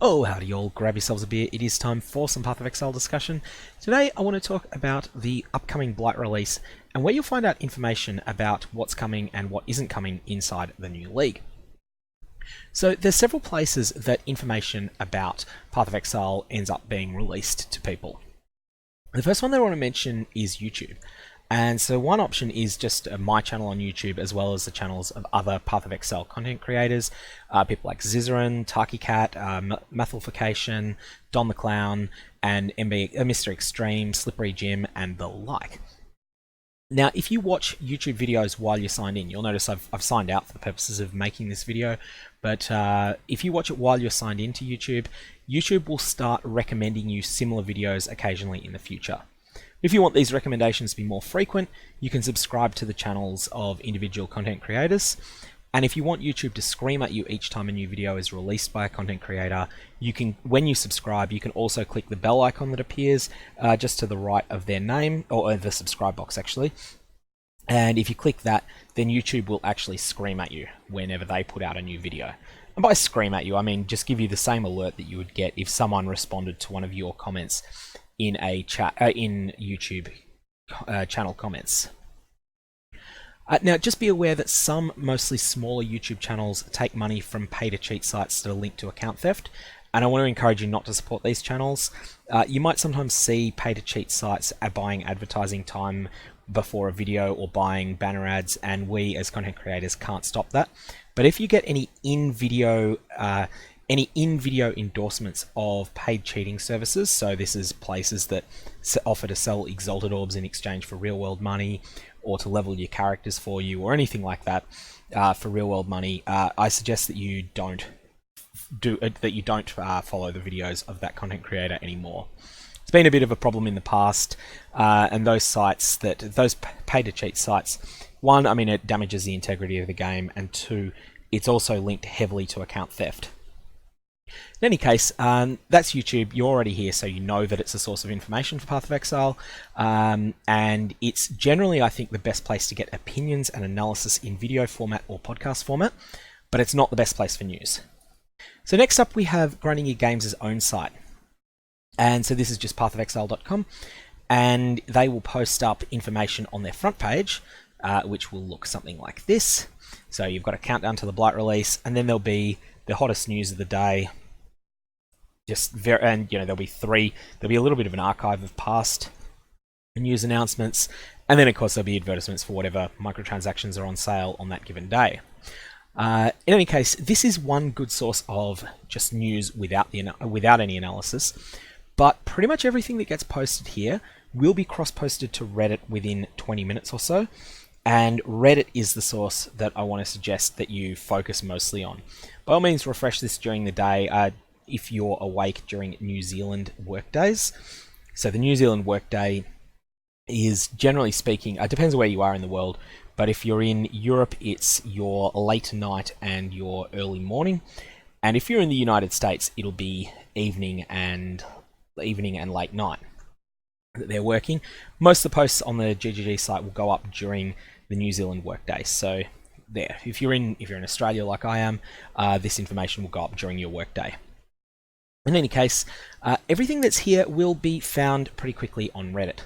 Oh, howdy y'all, grab yourselves a beer, it is time for some Path of Exile discussion. Today I want to talk about the upcoming Blight release and where you'll find out information about what's coming and what isn't coming inside the new league. So there's several places that information about Path of Exile ends up being released to people. The first one that I want to mention is YouTube. And so one option is just my channel on YouTube, as well as the channels of other Path of Exile content creators, people like Zizaran, TakiCat, Mathilification, Don the Clown, and Mr. Extreme, Slippery Jim, and the like. Now, if you watch YouTube videos while you're signed in, you'll notice I've signed out for the purposes of making this video, but if you watch it while you're signed into YouTube, YouTube will start recommending you similar videos occasionally in the future. If you want these recommendations to be more frequent, you can subscribe to the channels of individual content creators. And if you want YouTube to scream at you each time a new video is released by a content creator, you can, when you subscribe, you can also click the bell icon that appears just to the right of their name, or the subscribe box actually. And if you click that, then YouTube will actually scream at you whenever they put out a new video. And by scream at you, I mean just give you the same alert that you would get if someone responded to one of your comments in a chat in YouTube channel comments. Now, just be aware that some mostly smaller YouTube channels take money from pay-to-cheat sites that are linked to account theft, and I want to encourage you not to support these channels. You might sometimes see pay-to-cheat sites buying advertising time before a video or buying banner ads, and we as content creators can't stop that. But if you get any in-video endorsements of paid cheating services, so this is places that offer to sell exalted orbs in exchange for real-world money, or to level your characters for you, or anything like that for real-world money, I suggest that you don't follow the videos of that content creator anymore. It's been a bit of a problem in the past, and those pay-to-cheat sites, one, I mean, it damages the integrity of the game, and two, it's also linked heavily to account theft. In any case, that's YouTube. You're already here, so you know that it's a source of information for Path of Exile, and it's generally, I think, the best place to get opinions and analysis in video format or podcast format, but it's not the best place for news. So next up, we have Grinding Your Games' own site, and so this is just pathofexile.com, and they will post up information on their front page, which will look something like this. So you've got a countdown to the Blight release, and then there'll be the hottest news of the day. There'll be a little bit of an archive of past news announcements, and then of course there'll be advertisements for whatever microtransactions are on sale on that given day. In any case, this is one good source of just news without any analysis, but pretty much everything that gets posted here will be cross-posted to Reddit within 20 minutes or so, and Reddit is the source that I want to suggest that you focus mostly on. By all means, refresh this during the day if you're awake during New Zealand workdays. So the New Zealand workday is, generally speaking, it depends where you are in the world, but if you're in Europe, it's your late night and your early morning. And if you're in the United States, it'll be evening and late night that they're working. Most of the posts on the GGG site will go up during the New Zealand workday. So there, if you're in Australia like I am, this information will go up during your workday. In any case, everything that's here will be found pretty quickly on Reddit.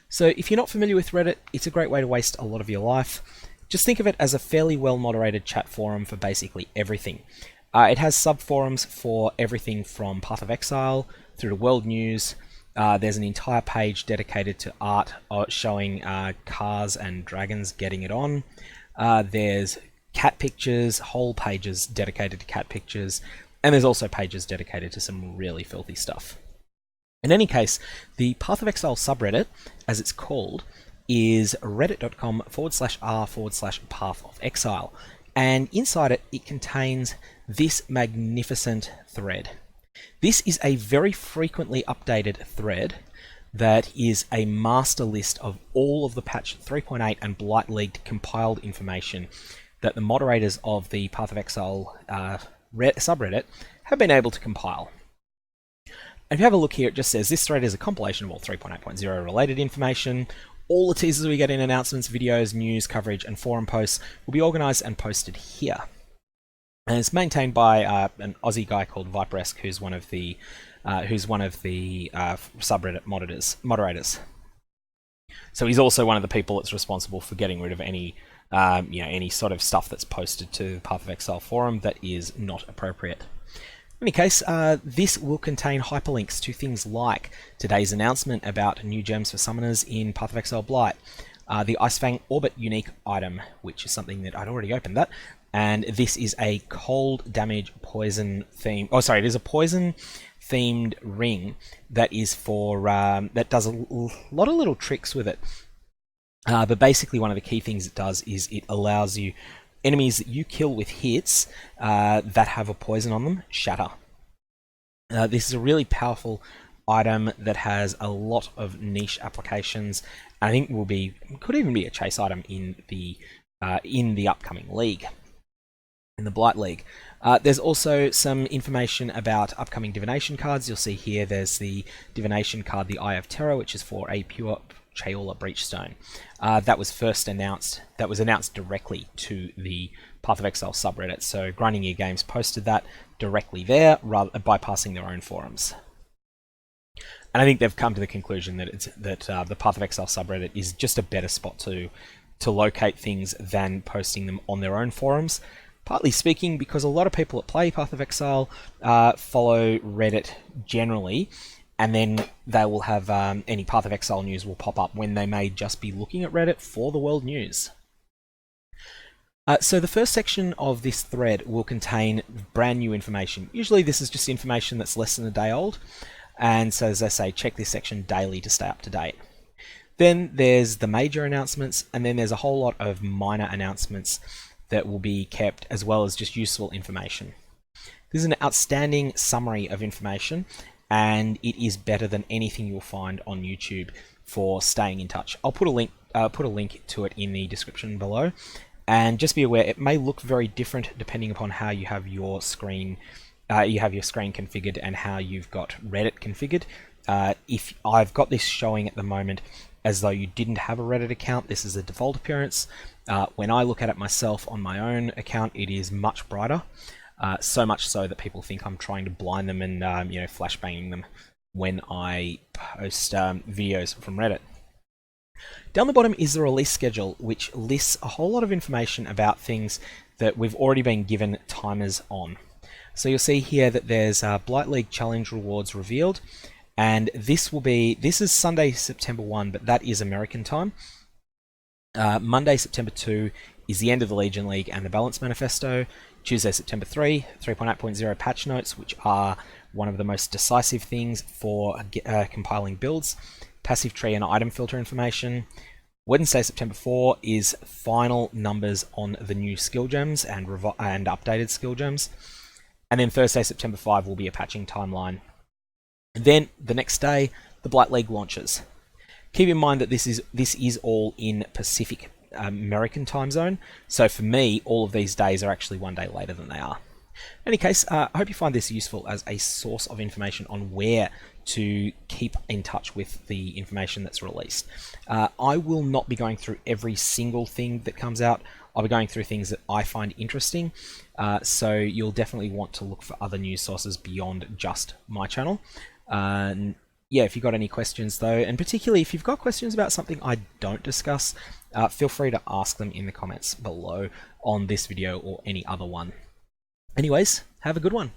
So if you're not familiar with Reddit, it's a great way to waste a lot of your life. Just think of it as a fairly well-moderated chat forum for basically everything. It has sub-forums for everything from Path of Exile through to world news. There's an entire page dedicated to art showing cars and dragons getting it on. There's cat pictures, whole pages dedicated to cat pictures, and there's also pages dedicated to some really filthy stuff. In any case, the Path of Exile subreddit, as it's called, is reddit.com/r/Path of Exile. And inside it, it contains this magnificent thread. This is a very frequently updated thread that is a master list of all of the patch 3.8 and Blight leaked compiled information that the moderators of the Path of Exile subreddit have been able to compile. And if you have a look here, it just says this thread is a compilation of all 3.8.0 related information. All the teasers we get in announcements, videos, news, coverage, and forum posts will be organized and posted here. and it's maintained by an Aussie guy called Viperesque, who's one of the subreddit moderators. So he's also one of the people that's responsible for getting rid of any any sort of stuff that's posted to the Path of Exile forum that is not appropriate. In any case, this will contain hyperlinks to things like today's announcement about new gems for summoners in Path of Exile Blight, the Icefang Orbit unique item, which is something that I'd already opened that, and this is a cold damage poison theme. Oh, sorry, it is a poison themed ring that is for that does a lot of little tricks with it. But basically, one of the key things it does is it allows you enemies that you kill with hits that have a poison on them shatter. This is a really powerful item that has a lot of niche applications. I think could even be a chase item in the upcoming league, in the Blight League. There's also some information about upcoming Divination cards. You'll see here there's the Divination card, the Eye of Terror, which is for a pure Chaeola Breachstone. That was announced directly to the Path of Exile subreddit. So Grinding Your Games posted that directly there, rather bypassing their own forums. And I think they've come to the conclusion that the Path of Exile subreddit is just a better spot to locate things than posting them on their own forums. Partly speaking because a lot of people that play Path of Exile follow Reddit generally, and then they will have any Path of Exile news will pop up when they may just be looking at Reddit for the world news. So the first section of this thread will contain brand new information. Usually this is just information that's less than a day old, and so as I say, check this section daily to stay up to date. Then there's the major announcements, and then there's a whole lot of minor announcements that will be kept, as well as just useful information. This is an outstanding summary of information, and it is better than anything you'll find on YouTube for staying in touch. I'll put a link to it in the description below, and just be aware it may look very different depending upon how you have your screen configured and how you've got Reddit configured. If I've got this showing at the moment as though you didn't have a Reddit account, this is a default appearance. When I look at it myself on my own account, it is much brighter. So much so that people think I'm trying to blind them and flashbanging them when I post videos from Reddit. Down the bottom is the release schedule, which lists a whole lot of information about things that we've already been given timers on. So you'll see here that there's Blight League Challenge rewards revealed, and this is Sunday, September 1, but that is American time. Monday, September 2 is the end of the Legion League and the Balance Manifesto. Tuesday, September 3, 3.8.0 patch notes, which are one of the most decisive things for compiling builds. Passive tree and item filter information. Wednesday, September 4 is final numbers on the new skill gems and updated skill gems. And then Thursday, September 5 will be a patching timeline. And then the next day, the Blight League launches. Keep in mind that this is all in Pacific American time zone. So for me, all of these days are actually one day later than they are. In any case, I hope you find this useful as a source of information on where to keep in touch with the information that's released. I will not be going through every single thing that comes out. I'll be going through things that I find interesting. So you'll definitely want to look for other news sources beyond just my channel. Yeah, if you've got any questions though, and particularly if you've got questions about something I don't discuss, feel free to ask them in the comments below on this video or any other one. Anyways, have a good one.